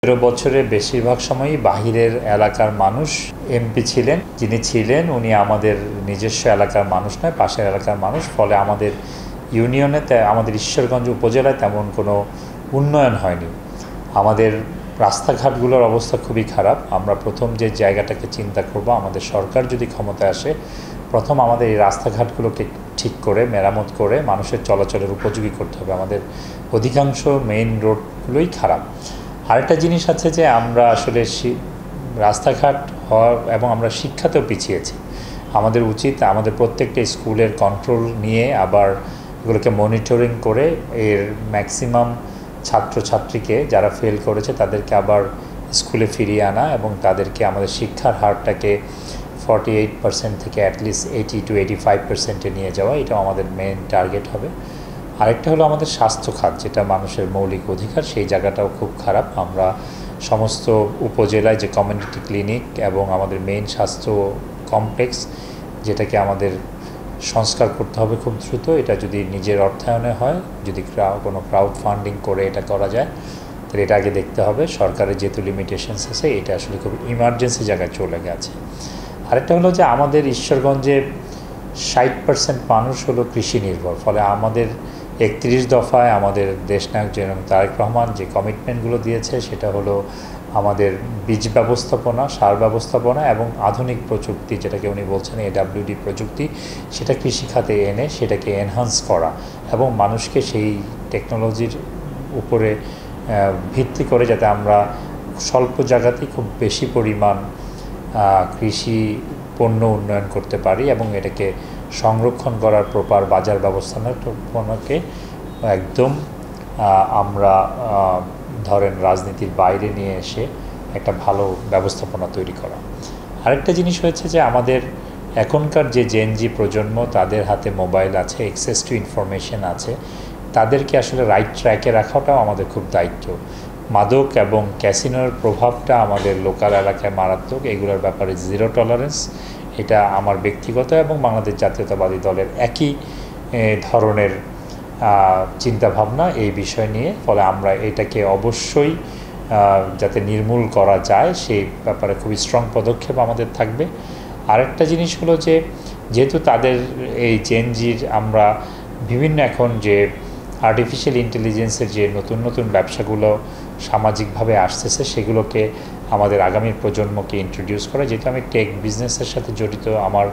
বছরে বেশিরভাগ সময়ই বাহিরের এলাকার মানুষ এমপি ছিলেন, যিনি ছিলেন উনি আমাদের নিজস্ব এলাকার মানুষ নয়, পাশের এলাকার মানুষ। ফলে আমাদের ইউনিয়নে আমাদের ঈশ্বরগঞ্জ উপজেলায় তেমন কোনো উন্নয়ন হয়নি। আমাদের রাস্তাঘাটগুলোর অবস্থা খুবই খারাপ। আমরা প্রথম যে জায়গাটাকে চিন্তা করব, আমাদের সরকার যদি ক্ষমতায় আসে, প্রথম আমাদের এই রাস্তাঘাটগুলোকে ঠিক করে মেরামত করে মানুষের চলাচলের উপযোগী করতে হবে। আমাদের অধিকাংশ মেইন রোডগুলোই খারাপ। আরেকটা জিনিস আছে যে আমরা আসলে রাস্তাঘাট হওয়ার এবং আমরা শিক্ষাতেও পিছিয়েছি। আমাদের উচিত আমাদের প্রত্যেকটা স্কুলের কন্ট্রোল নিয়ে আবার এগুলোকে মনিটরিং করে এর ম্যাক্সিমাম ছাত্রছাত্রীকে যারা ফেল করেছে তাদেরকে আবার স্কুলে ফিরিয়ে আনা এবং তাদেরকে আমাদের শিক্ষার হারটাকে 48% থেকে অ্যাটলিস্ট 80 to 85%-এ নিয়ে যাওয়া, এটাও আমাদের মেন টার্গেট হবে। আরেকটা হলো আমাদের স্বাস্থ্য খাত, যেটা মানুষের মৌলিক অধিকার, সেই জায়গাটাও খুব খারাপ। আমরা সমস্ত উপজেলায় যে কমিউনিটি ক্লিনিক এবং আমাদের মেইন স্বাস্থ্য কমপ্লেক্স, যেটাকে আমাদের সংস্কার করতে হবে খুব দ্রুত। এটা যদি নিজের অর্থায়নে হয়, যদি কোনো ক্রাউড ফান্ডিং করে এটা করা যায়, তাহলে এটা আগে দেখতে হবে। সরকারের যেহেতু লিমিটেশনস আছে, এটা আসলে খুব ইমার্জেন্সি জায়গায় চলে গেছে। আরেকটা হলো যে আমাদের ঈশ্বরগঞ্জে 60% মানুষ হলো কৃষি নির্ভর। ফলে আমাদের 31 দফায় আমাদের দেশনায়ক জনাব তারেক রহমান যে কমিটমেন্টগুলো দিয়েছে, সেটা হলো আমাদের বীজ ব্যবস্থাপনা, সার ব্যবস্থাপনা এবং আধুনিক প্রযুক্তি, যেটাকে উনি বলছেন AWD প্রযুক্তি, সেটা কৃষিখাতে এনে সেটাকে এনহান্স করা এবং মানুষকে সেই টেকনোলজির উপরে ভিত্তি করে যাতে আমরা স্বল্প জায়গাতেই খুব বেশি পরিমাণ কৃষি পণ্য উন্নয়ন করতে পারি এবং এটাকে সংরক্ষণ করার প্রপার বাজার ব্যবস্থাপনাকে একদম আমরা ধরেন রাজনীতির বাইরে নিয়ে এসে একটা ভালো ব্যবস্থাপনা তৈরি করা। আরেকটা জিনিস হয়েছে যে আমাদের এখনকার যে জেনজি প্রজন্ম, তাদের হাতে মোবাইল আছে, অ্যাক্সেস টু ইনফরমেশন আছে, তাদেরকে আসলে রাইট ট্র্যাকে রাখাটাও আমাদের খুব দায়িত্ব। মাদক এবং ক্যাসিনোর প্রভাবটা আমাদের লোকাল এলাকায় মারাত্মক। এগুলোর ব্যাপারে জিরো টলারেন্স, এটা আমার ব্যক্তিগত এবং বাংলাদেশ জাতীয়তাবাদী দলের একই ধরনের চিন্তাভাবনা এই বিষয় নিয়ে। ফলে আমরা এটাকে অবশ্যই যাতে নির্মূল করা যায় সেই ব্যাপারে খুবই স্ট্রং পদক্ষেপ আমাদের থাকবে। আরেকটা জিনিস হলো যে যেহেতু তাদের এই জেনজির আমরা বিভিন্ন এখন যে আর্টিফিশিয়াল ইন্টেলিজেন্সের যে নতুন নতুন ব্যবসাগুলো সামাজিকভাবে আসতেছে, সেগুলোকে আমাদের আগামী প্রজন্মকে ইন্ট্রোডিউস করা। যেহেতু আমি টেক বিজনেসের সাথে জড়িত, আমার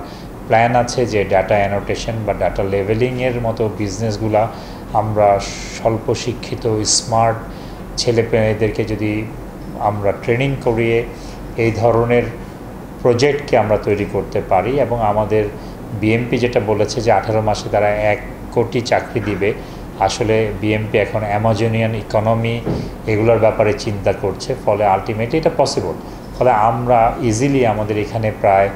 প্ল্যান আছে যে ডাটা অ্যানোটেশন বা ডাটা লেভেলিংয়ের মতো বিজনেসগুলা আমরা স্বল্প শিক্ষিত স্মার্ট ছেলেমেয়েদেরকে যদি আমরা ট্রেনিং করিয়ে এই ধরনের প্রজেক্টকে আমরা তৈরি করতে পারি। এবং আমাদের বিএমপি যেটা বলেছে যে 18 মাসে তারা 1 কোটি চাকরি দিবে, আসলে বিএমপি এখন অ্যামাজনিয়ান ইকোনমি এগুলোর ব্যাপারে চিন্তা করছে। ফলে আলটিমেটলি এটা পসিবল। ফলে আমরা ইজিলি আমাদের এখানে প্রায়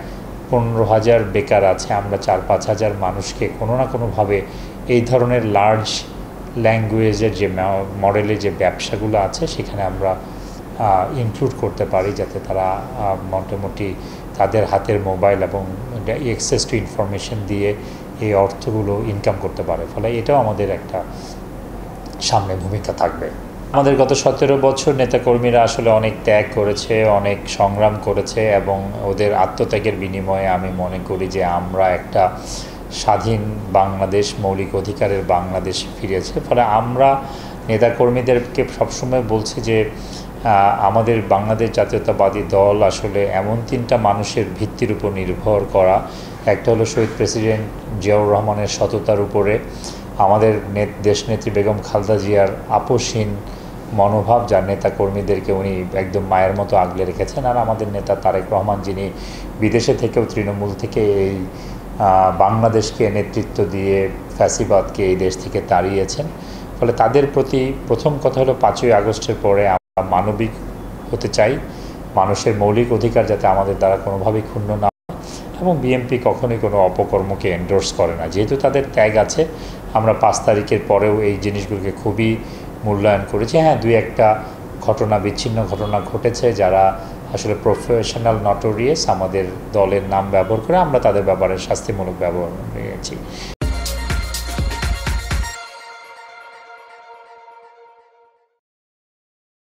15,000 বেকার আছে, আমরা 4-5 হাজার মানুষকে কোনো না কোনোভাবে এই ধরনের লার্জ ল্যাঙ্গুয়েজের যে মডেলের যে ব্যবসাগুলো আছে সেখানে আমরা ইনক্লুড করতে পারি, যাতে তারা মোটামুটি তাদের হাতের মোবাইল এবং অ্যাক্সেস টু ইনফরমেশন দিয়ে এই অর্থগুলো ইনকাম করতে পারে। ফলে এটাও আমাদের একটা সামনে ভূমিকা থাকবে। আমাদের গত 17 বছর নেতাকর্মীরা আসলে অনেক ত্যাগ করেছে, অনেক সংগ্রাম করেছে এবং ওদের আত্মত্যাগের বিনিময়ে আমি মনে করি যে আমরা একটা স্বাধীন বাংলাদেশ, মৌলিক অধিকারের বাংলাদেশ ফিরেছে। ফলে আমরা নেতাকর্মীদেরকে সবসময় বলছি যে আমাদের বাংলাদেশ জাতীয়তাবাদী দল আসলে এমন 3টা মানুষের ভিত্তির উপর নির্ভর করা। একটা হলো শহীদ প্রেসিডেন্ট জিয়াউর রহমানের সততার উপরে, আমাদের দেশনেত্রী বেগম খালেদা জিয়ার আপোষহীন মনোভাব, যার নেতাকর্মীদেরকে উনি একদম মায়ের মতো আগলে রেখেছেন, আর আমাদের নেতা তারেক রহমান, যিনি বিদেশে থেকেও তৃণমূল থেকে এই বাংলাদেশকে নেতৃত্ব দিয়ে ফ্যাসিবাদকে এই দেশ থেকে তাড়িয়েছেন। ফলে তাদের প্রতি প্রথম কথা হলো 5ই আগস্টের পরে আমরা মানবিক হতে চাই, মানুষের মৌলিক অধিকার যাতে আমাদের দ্বারা কোনোভাবেই ক্ষুণ্ণ না, এবং বিএমপি কখনোই কোনো অপকর্মকে এন্ডোর্স করে না। যেহেতু তাদের ত্যাগ আছে, আমরা 5 তারিখের পরেও এই জিনিসগুলোকে খুবই মূল্যায়ন করেছি। হ্যাঁ, 2-1টা ঘটনা, বিচ্ছিন্ন ঘটনা ঘটেছে, যারা আসলে প্রফেশনাল নটোরিয়াস আমাদের দলের নাম ব্যবহার করে আমরা তাদের ব্যাপারে শাস্তিমূলক ব্যবহার নিয়েছি।